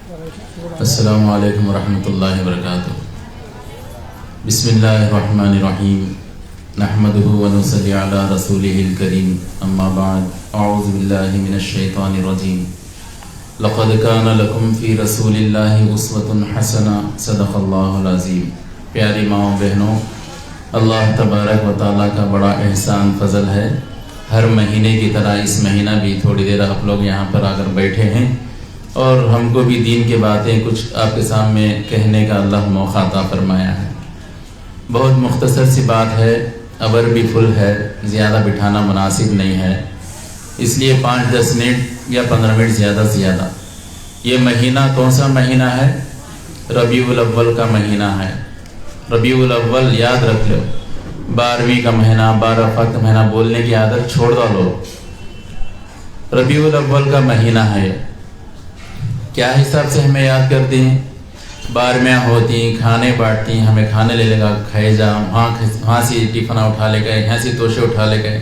السلام علیکم ورحمۃ اللہ وبرکاتہ۔ بسم اللہ الرحمن الرحیم، نحمده ونصلی علی رسولہ الکریم، اما بعد، اعوذ باللہ من الشیطان الرجیم۔ لقد کان لکم فی رسول اللہ اسوۃ حسنہ، صدق اللہ العظیم۔ پیاری ماؤں بہنوں، اللہ تبارک و تعالیٰ کا بڑا احسان فضل ہے، ہر مہینے کی طرح اس مہینہ بھی تھوڑی دیر آپ لوگ یہاں پر آ کر بیٹھے ہیں اور ہم کو بھی دین کی باتیں کچھ آپ کے سامنے کہنے کا اللہ موقع عطا فرمایا ہے۔ بہت مختصر سی بات ہے، ابر بھی فل ہے، زیادہ بٹھانا مناسب نہیں ہے، اس لیے 5-10 منٹ یا 15 منٹ زیادہ سے زیادہ۔ یہ مہینہ کون سا مہینہ ہے؟ ربیع الاول کا مہینہ ہے۔ ربیع الاول یاد رکھ لو، 12ویں کا مہینہ، 12 کا مہینہ بولنے کی عادت چھوڑ دو لوگ۔ ربیع الاول کا مہینہ ہے، کیا حساب سے ہمیں یاد کرتے ہیں؟ 12ویں ہوتی ہیں، کھانے بانٹتی ہیں، ہمیں کھانے لے لے گا، کھائے جا، وہاں سے ٹفنہ اٹھا لے گئے، یہاں سے توشے اٹھا لے گئے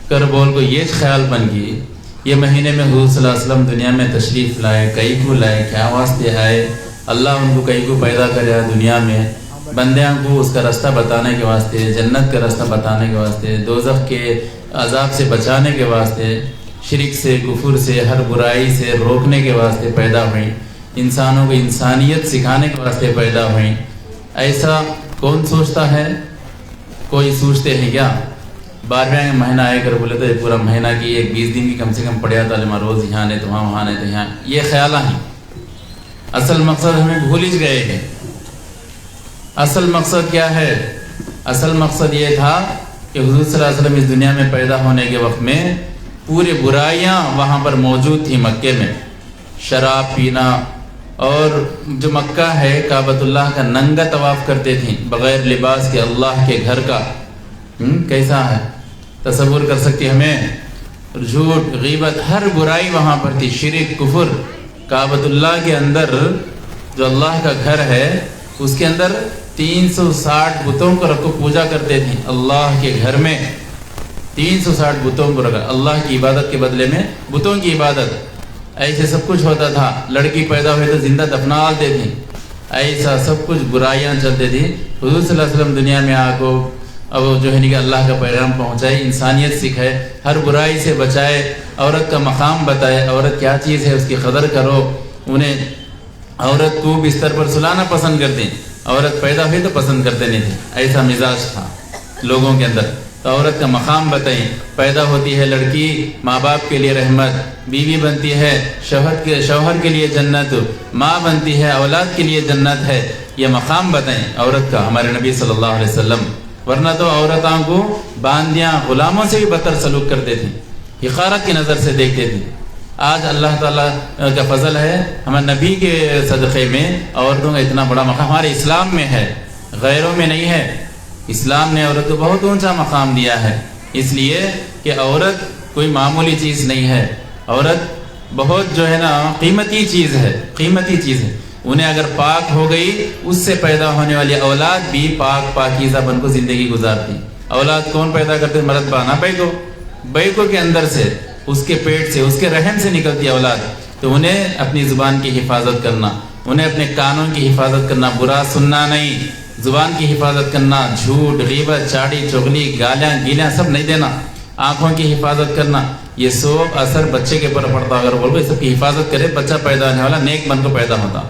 کر بول کو یہ خیال بن گئی یہ مہینے میں حضور صلی اللہ علیہ وسلم دنیا میں تشریف لائے، کئی کو لائے، کیا واسطے آئے؟ اللہ ان کو کئی کو پیدا کرے دنیا میں بندیاں کو اس کا راستہ بتانے کے واسطے، جنت کا راستہ بتانے کے واسطے، دوزخ کے عذاب سے بچانے کے واسطے، شرک سے، کفر سے، ہر برائی سے روکنے کے واسطے پیدا ہوئیں، انسانوں کو انسانیت سکھانے کے واسطے پیدا ہوئیں۔ ایسا کون سوچتا ہے؟ کوئی سوچتے ہیں کیا 12ویں مہینہ آئے کر بولے تو پورا مہینہ کی 20 دن کی کم سے کم پڑھیا تعلیم روز یہاں نہیں تو وہاں نہیں تو یہاں، یہ خیال ہی اصل مقصد ہمیں بھول ہی گئے ہیں۔ اصل مقصد کیا ہے؟ اصل مقصد یہ تھا کہ حضور صلی اللہ علیہ وسلم اس دنیا میں پیدا ہونے کے وقت میں پورے برائیاں وہاں پر موجود تھیں مکے میں، شراب پینا، اور جو مکہ ہے کعبۃ اللہ کا ننگا طواف کرتے تھیں بغیر لباس کے اللہ کے گھر کا۔ کیسا ہے؟ تصور کر سکتی ہمیں؟ جھوٹ، غیبت، ہر برائی وہاں پر تھی، شرک، کفر۔ کعبۃ اللہ کے اندر جو اللہ کا گھر ہے اس کے اندر 360 بتوں کو رکھو پوجا کرتے تھے اللہ کے گھر میں، 360 بتوں کو رکھا اللہ کی عبادت کے بدلے میں بتوں کی عبادت۔ ایسے سب کچھ ہوتا تھا، لڑکی پیدا ہوئی تو زندہ دفنا ڈالتے تھے، ایسا سب کچھ برائیاں چلتے تھیں۔ حضور صلی اللہ علیہ وسلم دنیا میں آ کو اب جو ہے کہ اللہ کا پیغام پہنچائے، انسانیت سکھائے، ہر برائی سے بچائے، عورت کا مقام بتائے، عورت کیا چیز ہے اس کی قدر کرو۔ انہیں عورت کو بستر پر سلانا پسند کرتے ہیں، عورت پیدا ہوئی تو پسند کرتے نہیں تھے، ایسا مزاج تھا لوگوں کے اندر۔ تو عورت کا مقام بتائیں، پیدا ہوتی ہے لڑکی ماں باپ کے لیے رحمت، بیوی بنتی ہے شوہر کے لیے جنت، ماں بنتی ہے اولاد کے لیے جنت ہے، یہ مقام بتائیں عورت کا ہمارے نبی صلی اللہ علیہ وسلم۔ ورنہ تو عورتوں کو باندیاں، غلاموں سے بھی بدتر سلوک کرتے تھے، حقارت کی نظر سے دیکھتے تھے۔ آج اللہ تعالیٰ کا فضل ہے، ہمارے نبی کے صدقے میں عورتوں کا اتنا بڑا مقام ہمارے اسلام میں ہے، غیروں میں نہیں ہے۔ اسلام نے عورت کو بہت اونچا مقام دیا ہے، اس لیے کہ عورت کوئی معمولی چیز نہیں ہے، عورت بہت جو ہے نا قیمتی چیز ہے، قیمتی چیز ہے۔ انہیں اگر پاک ہو گئی، اس سے پیدا ہونے والی اولاد بھی پاکیزہ بن کو زندگی گزارتی۔ اولاد کون پیدا کرتے؟ مرد بانا بیکو کے اندر سے، اس کے پیٹ سے، اس کے رحم سے نکلتی اولاد۔ تو انہیں اپنی زبان کی حفاظت کرنا، انہیں اپنے کانوں کی حفاظت کرنا، برا سننا نہیں، زبان کی حفاظت کرنا، جھوٹ، غیبت، چاڑی چغلی، گالیاں گیلیاں سب نہیں دینا، آنکھوں کی حفاظت کرنا، یہ سب اثر بچے کے اوپر پڑتا۔ اگر بولو یہ سب کی حفاظت کرے، بچہ پیدا ہونے والا نیک بن کو پیدا ہوتا،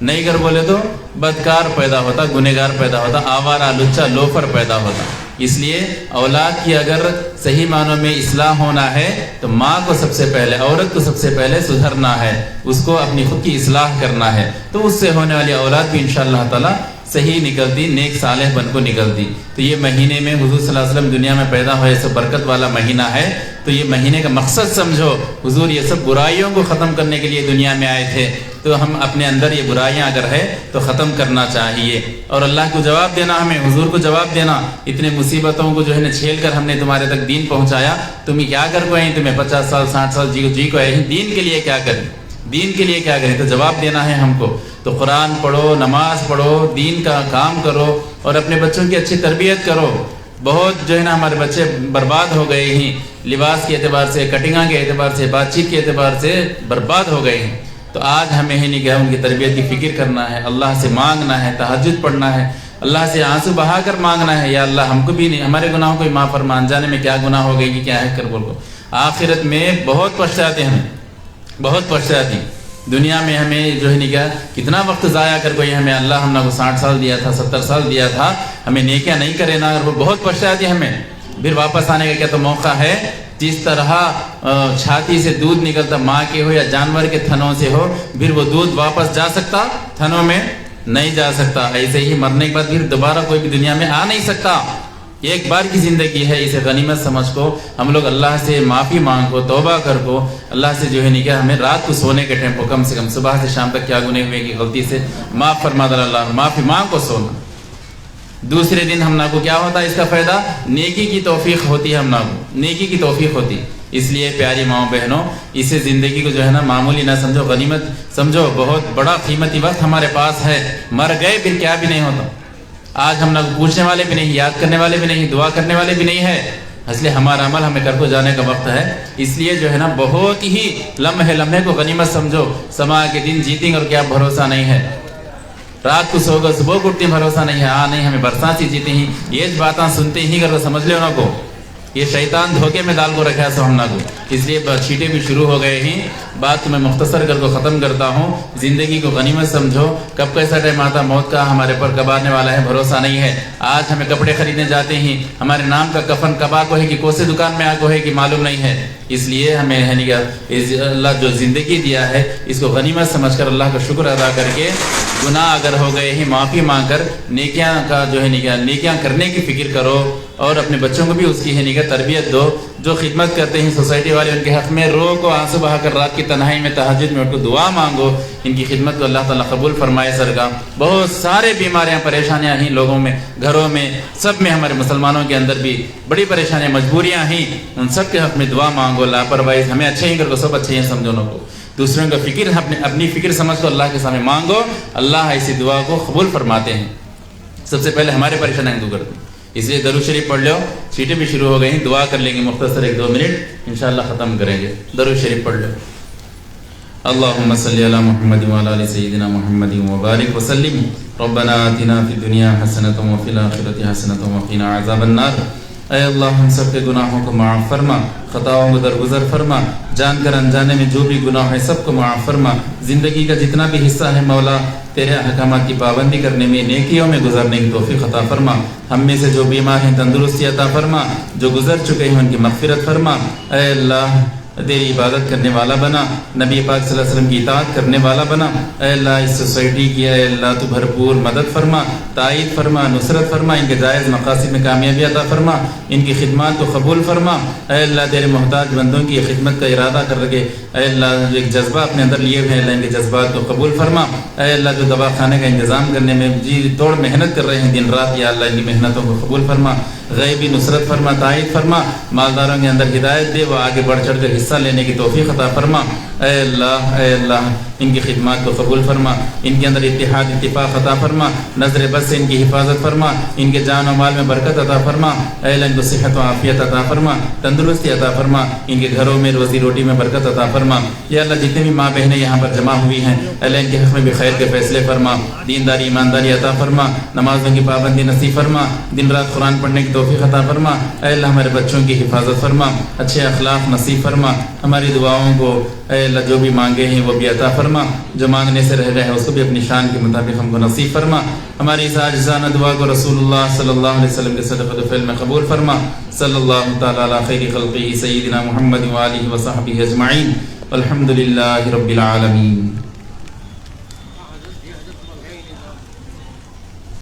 نہیں کر بولے تو بدکار پیدا ہوتا، گنہگار پیدا ہوتا، آوارہ، لچا، لوفر پیدا ہوتا۔ اس لیے اولاد کی اگر صحیح معنوں میں اصلاح ہونا ہے تو ماں کو سب سے پہلے، عورت کو سب سے پہلے سدھرنا ہے، اس کو اپنی خود کی اصلاح کرنا ہے، تو اس سے ہونے والی اولاد بھی انشاءاللہ تعالی صحیح نکلتی، نیک صالح بن کو نکلتی۔ تو یہ مہینے میں حضور صلی اللہ علیہ وسلم دنیا میں پیدا ہوئے، سب برکت والا مہینہ ہے۔ تو یہ مہینے کا مقصد سمجھو، حضور یہ سب برائیوں کو ختم کرنے کے لیے دنیا میں آئے تھے، تو ہم اپنے اندر یہ برائیاں اگر ہے تو ختم کرنا چاہیے، اور اللہ کو جواب دینا، ہمیں حضور کو جواب دینا۔ اتنے مصیبتوں کو جو ہے نا چھیل کر ہم نے تمہارے تک دین پہنچایا، تمہیں کیا کر کو ہیں؟ تمہیں 50 سال 60 سال جی کو ہے، دین کے لیے کیا کریں؟ دین کے لیے کیا کریں؟ تو جواب دینا ہے ہم کو۔ تو قرآن پڑھو، نماز پڑھو، دین کا کام کرو، اور اپنے بچوں کی اچھی تربیت کرو۔ بہت جو ہے نا ہمارے بچے برباد ہو گئے ہیں، لباس کے اعتبار سے، کٹنگاں کے اعتبار سے، بات چیت کے اعتبار سے برباد ہو گئے ہیں۔ تو آج ہمیں ہی نہیں کہ ان کی تربیت کی فکر کرنا ہے، اللہ سے مانگنا ہے، تہجد پڑھنا ہے، اللہ سے آنسو بہا کر مانگنا ہے، یا اللہ ہم کو بھی نہیں، ہمارے گناہوں کو بھی معاف فرما، انجانے میں کیا گناہ ہو گئی کہ کیا ہے کر بول کو آخرت میں بہت پچھتاتے ہیں، بہت پچھتاتے ہیں۔ دنیا میں ہمیں جو ہے نہیں کیا کتنا وقت ضائع کر کوئی ہمیں اللہ ہم نے کو 60 سال دیا تھا، 70 سال دیا تھا، ہمیں نیکیاں نہیں کرے نا، وہ بہت پچھتاتے ہیں ہمیں۔ پھر واپس آنے کا کیا تو موقع ہے؟ جس طرح چھاتی سے دودھ نکلتا ماں کے ہو یا جانور کے تھنوں سے ہو، پھر وہ دودھ واپس جا سکتا؟ تھنوں میں نہیں جا سکتا۔ ایسے ہی مرنے کے بعد پھر دوبارہ کوئی بھی دنیا میں آ نہیں سکتا۔ ایک بار کی زندگی ہے، اسے غنیمت سمجھ کو ہم لوگ اللہ سے معافی مانگ کو، توبہ کر کو، اللہ سے جو ہے نہیں کیا ہمیں رات کو سونے کے ٹائم کو کم سے کم صبح سے شام تک کیا گناہ ہوئے کہ غلطی سے معاف فرما دے اللہ، معافی مانگ کو سونا۔ دوسرے دن ہم کو کیا ہوتا ہے اس کا فائدہ؟ نیکی کی توفیق ہوتی ہے، ہم کو نیکی کی توفیق ہوتی ہے۔ اس لیے پیاری ماؤں بہنوں، اسے زندگی کو جو ہے نا معمولی نہ سمجھو، غنیمت سمجھو، بہت بڑا قیمتی وقت ہمارے پاس ہے۔ مر گئے پھر کیا بھی نہیں ہوتا۔ آج ہم لوگ پوچھنے والے بھی نہیں، یاد کرنے والے بھی نہیں، دعا کرنے والے بھی نہیں ہے، اس لیے ہمارا عمل ہمیں کر کو جانے کا وقت ہے۔ اس لیے جو ہے نا بہت ہی لمحے کو غنیمت سمجھو۔ سما کے دن جیتیں گے اور کیا بھروسہ نہیں ہے، رات کو سو گا صبح کو اٹھتے بھروسہ نہیں ہے، نہیں ہمیں برسات ہی جیتے ہی، یہ باتیں سنتے ہی کر سمجھ لے انہوں کو یہ شیطان دھوکے میں ڈال کو رکھا ہے سو ہم کو۔ اس لیے چھیٹے بھی شروع ہو گئے ہیں، بات کو میں مختصر کر کو ختم کرتا ہوں۔ زندگی کو غنیمت سمجھو، کب کیسا ٹائم آتا موت کا ہمارے پر کب آنے والا ہے بھروسہ نہیں ہے۔ آج ہمیں کپڑے خریدنے جاتے ہیں، ہمارے نام کا کفن کب آ کو ہے کہ کوسے دکان میں آ کو ہے کہ معلوم نہیں ہے۔ اس لیے ہمیں ہے نہیں کہ اللہ جو زندگی دیا ہے اس کو غنیمت سمجھ کر اللہ کا شکر ادا کر کے، گناہ اگر ہو گئے ہیں معافی مانگ کر نیکیاں کا جو ہے نیکیاں کرنے کی فکر کرو، اور اپنے بچوں کو بھی اس کی ہے نہیں تربیت دو۔ جو خدمت کرتے ہیں سوسائٹی والے ان کے حق میں رو کو آنسو بہا کر رات کی تنہائی میں تہجد میں ان کو دعا مانگو، ان کی خدمت کو اللہ تعالیٰ قبول فرمائے سرگاہ۔ بہت سارے بیماریاں پریشانیاں ہیں لوگوں میں، گھروں میں، سب میں، ہمارے مسلمانوں کے اندر بھی بڑی پریشانیاں مجبوریاں ہیں، ان سب کے حق میں دعا مانگو۔ لاپرواہی ہمیں اچھے ہی کر کو سب اچھے ہیں سمجھو نہ کو، دوسروں کا فکر اپنی فکر سمجھ کو اللہ کے سامنے مانگو، اللہ ایسی دعا کو قبول فرماتے ہیں۔ سب سے پہلے ہمارے پریشانیاں دور کرتے ہیں، اس لیے درود شریف پڑھ لو، سیٹیں بھی شروع ہو گئی ہیں، دعا کر لیں گے مختصر 1-2 منٹ انشاءاللہ ختم کریں گے۔ درود شریف پڑھ لو۔ اللہم صلی علی محمد وعلی آل سیدنا محمد وبارک وسلم۔ ربنا آتنا فی الدنیا حسنۃ وفی الآخرۃ حسنۃ وقنا عذاب النار۔ اے اللہ ہم سب کے گناہوں کو معاف فرما، خطاؤں کو درگزر فرما، جان کر انجانے میں جو بھی گناہ ہے سب کو معاف فرما۔ زندگی کا جتنا بھی حصہ ہے مولا تیرے احکامات کی پابندی کرنے میں، نیکیوں میں گزارنے کی توفیق عطا فرما۔ ہم میں سے جو بیمار ہیں تندرستی عطا فرما، جو گزر چکے ہیں ان کی مغفرت فرما۔ اے اللہ تیری عبادت کرنے والا بنا، نبی پاک صلی اللہ علیہ وسلم کی اطاعت کرنے والا بنا۔ اے اللہ اس سوسائٹی کی اے اللہ تو بھرپور مدد فرما، تائید فرما، نصرت فرما، ان کے جائز مقاصد میں کامیابی عطا فرما، ان کی خدمات کو قبول فرما۔ اے اللہ تیرے محتاج بندوں کی خدمت کا ارادہ کر کے اے اللہ جو ایک جذبہ اپنے اندر لیے ہوئے ہیں اللہ ان کے جذبات کو قبول فرما۔ اے اللہ جو دوا خانے کا انتظام کرنے میں جی توڑ محنت کر رہے ہیں دن رات، یا اللہ ان کی محنتوں کو قبول فرما، غیبی نصرت فرما، تائید فرما، مالداروں کے اندر ہدایت دے، وہ آگے بڑھ چڑھ کر حصہ لینے کی توفیق عطا فرما۔ اے اللہ ان کی خدمات کو قبول فرما، ان کے اندر اتحاد اتفاق عطا فرما، نظر بد سے ان کی حفاظت فرما، ان کے جان و مال میں برکت عطا فرما۔ اے اللہ ان کو صحت و عافیت عطا فرما، تندرستی عطا فرما، ان کے گھروں میں روزی روٹی میں برکت عطا فرما۔ یا اللہ جتنے بھی ماں بہنیں یہاں پر جمع ہوئی ہیں اللہ ان کے حق میں بھی خیر کے فیصلے فرما، دینداری ایمانداری عطا فرما، نمازوں کی پابندی نصیب فرما، دن رات قرآن پڑھنے کی توفیق عطا فرما۔ اے اللہ ہمارے بچوں کی حفاظت فرما، اچھے اخلاق نصیب فرما، ہماری دعاؤں کو اے اللہ جو بھی مانگے ہیں وہ بھی عطا فرما، جو مانگنے سے رہ رہے ہیں اس کو بھی اپنی شان کے مطابق ہم کو نصیب فرما۔ ہماری اس عاجزانہ دعا کو رسول اللہ صلی اللہ علیہ وسلم کے صدقۃ و فعل میں قبول فرما۔ صلی اللہ تعالی علی خیر خلقہ سیدنا محمد وآلہ وصحبہ اجمعین، الحمد للہ رب العالمین۔